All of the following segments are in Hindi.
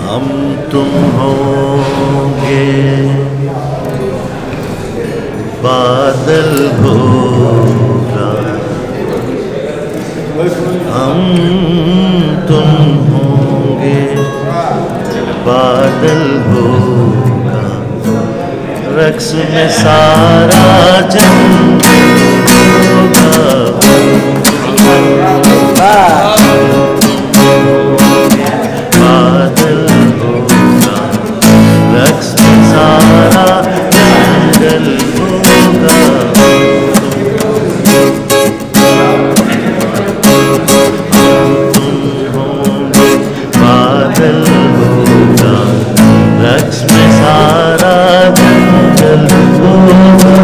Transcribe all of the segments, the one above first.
हम तुम होंगे बादल होगा, हम तुम होंगे बादल होगा, रक्स में सारा जंगल होगा, बादल होगा, रक्स में सारा जंगल होगा। तुम होंगे बादल होगा, रक्स में सारा जंगल होगा।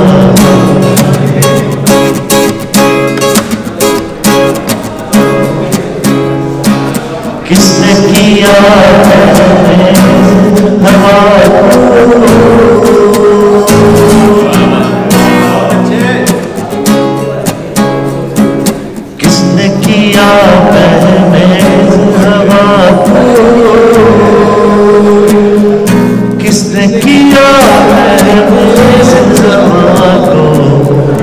किसने किया हवा किसने किया हवा को, किसने किया हवा को,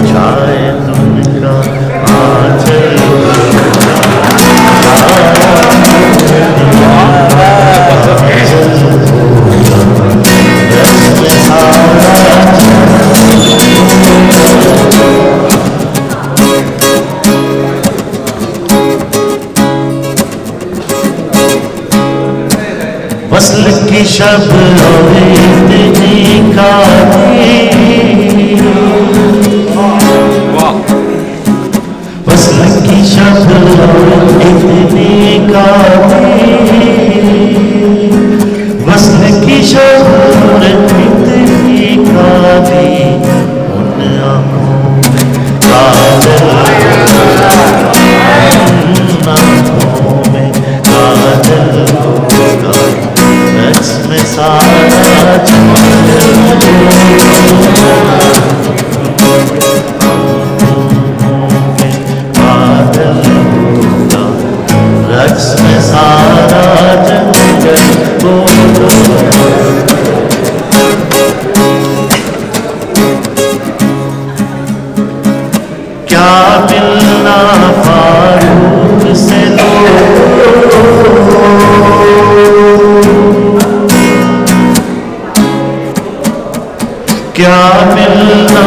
छाए तुमका आंचल वस्ल की शब और इतनी काली, वस्ल की शब और इतनी काली, वस्ल की शब और इतनी काली, उन आँखों में काजल, उन आँखों में काजल होगा, रक्स में सारा जंगल होंगे बादल होगा, रक्स में सारा जंगल होगा। क्या मिलना फारूक से लो, क्या मिलना